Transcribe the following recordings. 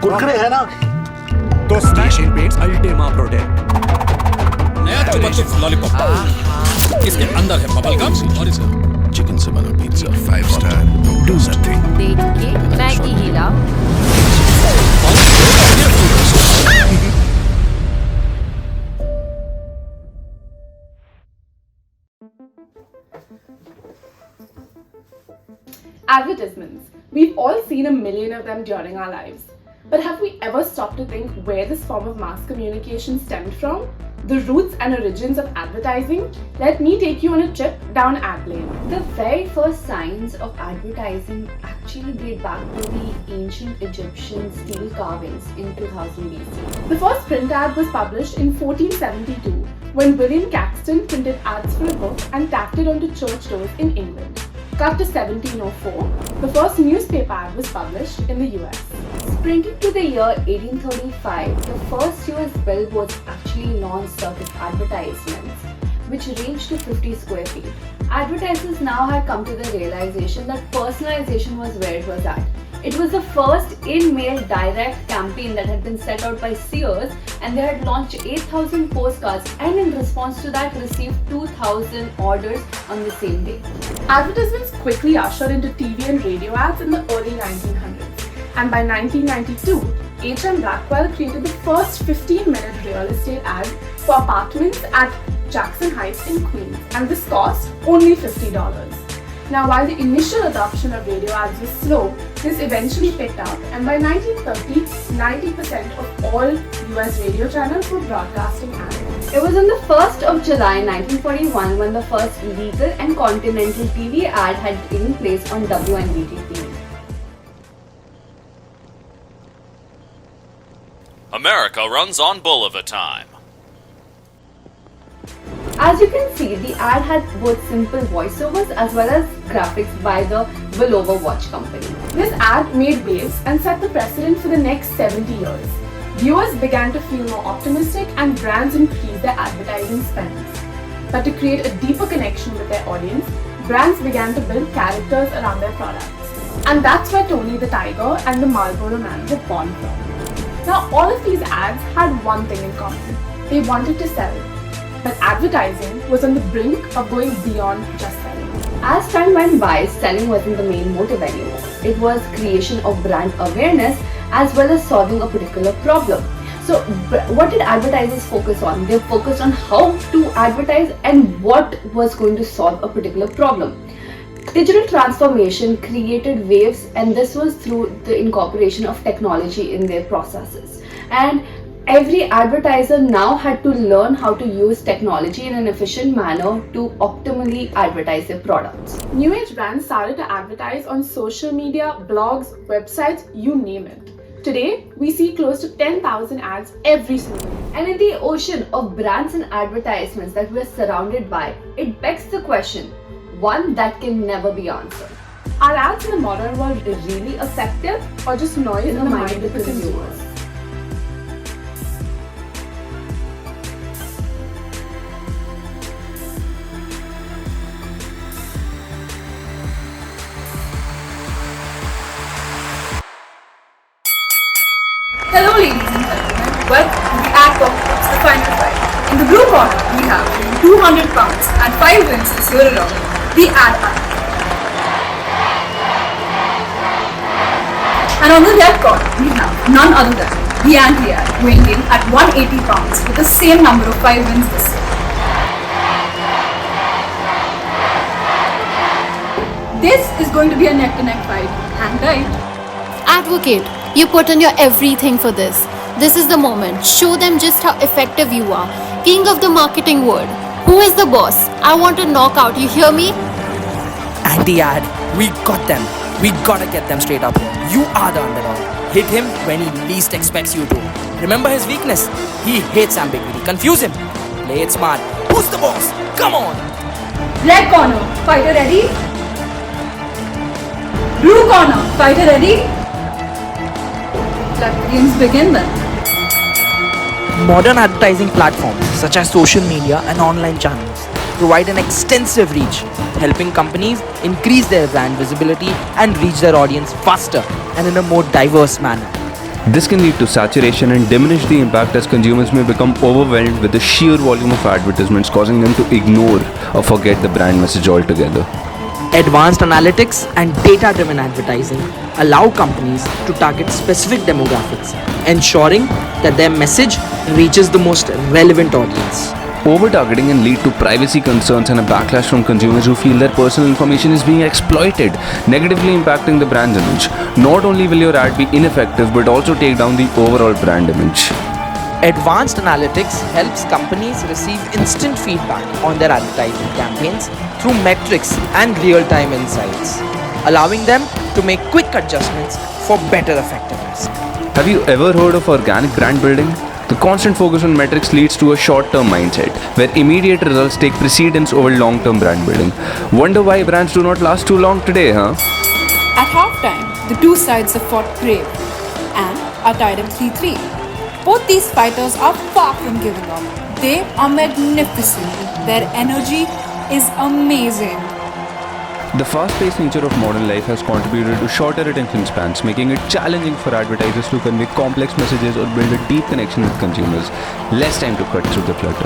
कुरकुरे है ना तो स्टेशन पेंट्स अल्टीमा प्रोटेक्ट नया चुपा चुप लॉलीपॉप इसके अंदर है बबल गम और इसका चिकन से बना पिज्जा 5 स्टार डू समथिंग देख के मैगी हिला Advertisements. We've all seen a million of them during our lives. But have we ever stopped to think where this form of mass communication stemmed from? The roots and origins of advertising? Let me take you on a trip down ad lane. The very first signs of advertising actually date back to the ancient Egyptian steel carvings in 2000 BC. The first print ad was published in 1472 when William Caxton printed ads for a book and tacked it onto church doors in England. Cut to 1704, the first newspaper ad was published in the US. Sprinting to the year 1835, the first US billboards actually launched circuit advertisements, which ranged to 50 square feet. Advertisers now had come to the realization that personalization was where it was at. It was the first in-mail direct campaign that had been set out by Sears, and they had launched 8,000 postcards and in response to that received 2,000 orders on the same day. Advertisements quickly ushered into TV and radio ads in the early 1900s, and by 1992, H.M. Blackwell created the first 15-minute real estate ad for apartments at Jackson Heights in Queens, and this cost only $50. Now, while the initial adoption of radio ads was slow, this eventually picked up, and by 1930, 90% of all US radio channels were broadcasting ads. It was on the 1st of July 1941 when the first legal and continental TV ad had taken place on WNBT TV. America runs on Bulliver time. As you can see, the ad had both simple voiceovers as well as graphics by the Bulliver Watch Company. This ad made waves and set the precedent for the next 70 years. Viewers began to feel more optimistic and brands increased their advertising spends. But to create a deeper connection with their audience, brands began to build characters around their products. And that's where Tony the Tiger and the Marlboro Man were born from. Now, all of these ads had one thing in common. They wanted to sell. But advertising was on the brink of going beyond just selling. As time went by, selling wasn't the main motive anymore. It was creation of brand awareness as well as solving a particular problem. So what did advertisers focus on? They focused on how to advertise and what was going to solve a particular problem. Digital transformation created waves, and this was through the incorporation of technology in their processes. And every advertiser now had to learn how to use technology in an efficient manner to optimally advertise their products. New age brands started to advertise on social media, blogs, websites, you name it. Today, we see close to 10,000 ads every single day. And in the ocean of brands and advertisements that we're surrounded by, it begs the question, one that can never be answered. Are ads in the modern world really effective or just noise in the mind of the consumers? Hello ladies and gentlemen, welcome to the ADpocalypse, the final fight. In the blue corner, we have 200 pounds and 5 wins this year alone, the ad. And on the left corner, we have none other than the anti-ad, weighing in at 180 pounds with the same number of 5 wins this year. This is going to be a neck-to-neck fight, hang tight. Advocate, you put in your everything for this. This is the moment. Show them just how effective you are. King of the marketing world. Who is the boss? I want to knock out. You hear me? Anti-ad. We got them. We gotta get them straight up here. You are the underdog. Hit him when he least expects you to. Remember his weakness? He hates ambiguity. Confuse him. Play it smart. Who's the boss? Come on. Red corner, fighter ready? Blue corner, fighter ready? Let the games begin then. Modern advertising platforms such as social media and online channels provide an extensive reach, helping companies increase their brand visibility and reach their audience faster and in a more diverse manner. This can lead to saturation and diminish the impact as consumers may become overwhelmed with the sheer volume of advertisements, causing them to ignore or forget the brand message altogether. Advanced analytics and data-driven advertising allow companies to target specific demographics, ensuring that their message reaches the most relevant audience. Over-targeting can lead to privacy concerns and a backlash from consumers who feel their personal information is being exploited, negatively impacting the brand's image. Not only will your ad be ineffective, but also take down the overall brand image. Advanced analytics helps companies receive instant feedback on their advertising campaigns through metrics and real-time insights, allowing them to make quick adjustments for better effectiveness. Have you ever heard of organic brand building? The constant focus on metrics leads to a short-term mindset, where immediate results take precedence over long-term brand building. Wonder why brands do not last too long today, huh? At halftime, the two sides have fought brave and are tied in 3-3. Both these fighters are far from giving up. They are magnificent. Their energy is amazing. The fast-paced nature of modern life has contributed to shorter attention spans, making it challenging for advertisers to convey complex messages or build a deep connection with consumers. Less time to cut through the clutter.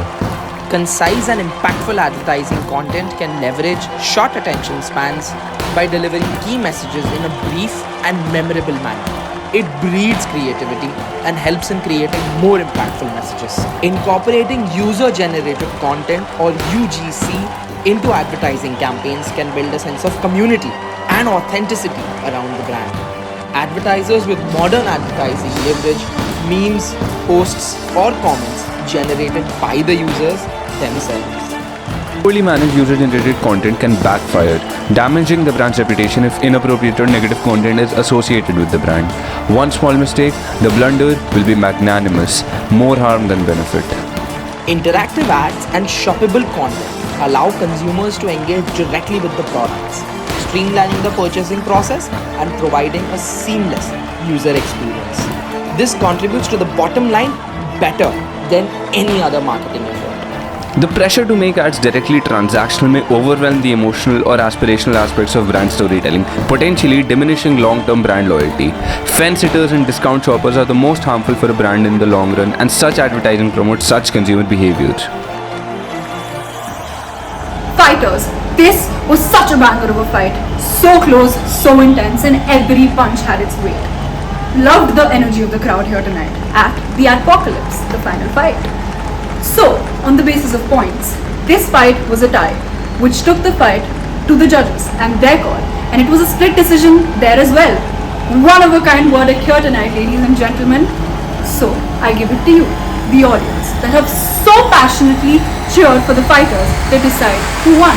Concise and impactful advertising content can leverage short attention spans by delivering key messages in a brief and memorable manner. It breeds creativity and helps in creating more impactful messages. Incorporating user-generated content or UGC into advertising campaigns can build a sense of community and authenticity around the brand. Advertisers with modern advertising leverage memes, posts, or comments generated by the users themselves. Poorly managed user-generated content can backfire, damaging the brand's reputation if inappropriate or negative content is associated with the brand. One small mistake, the blunder will be magnanimous, more harm than benefit. Interactive ads and shoppable content allow consumers to engage directly with the products, streamlining the purchasing process and providing a seamless user experience. This contributes to the bottom line better than any other marketing effort. The pressure to make ads directly transactional may overwhelm the emotional or aspirational aspects of brand storytelling, potentially diminishing long-term brand loyalty. Fence-sitters and discount shoppers are the most harmful for a brand in the long run, and such advertising promotes such consumer behaviors. Fighters. This was such a banger of a fight. So close, so intense, and every punch had its weight. Loved the energy of the crowd here tonight at the ADpocalypse, the final fight. So, on the basis of points, this fight was a tie, which took the fight to the judges and their call, and it was a split decision there as well. One of a kind verdict here tonight, ladies and gentlemen. So, I give it to you, the audience, that have so passionately cheered for the fighters, they decide who won.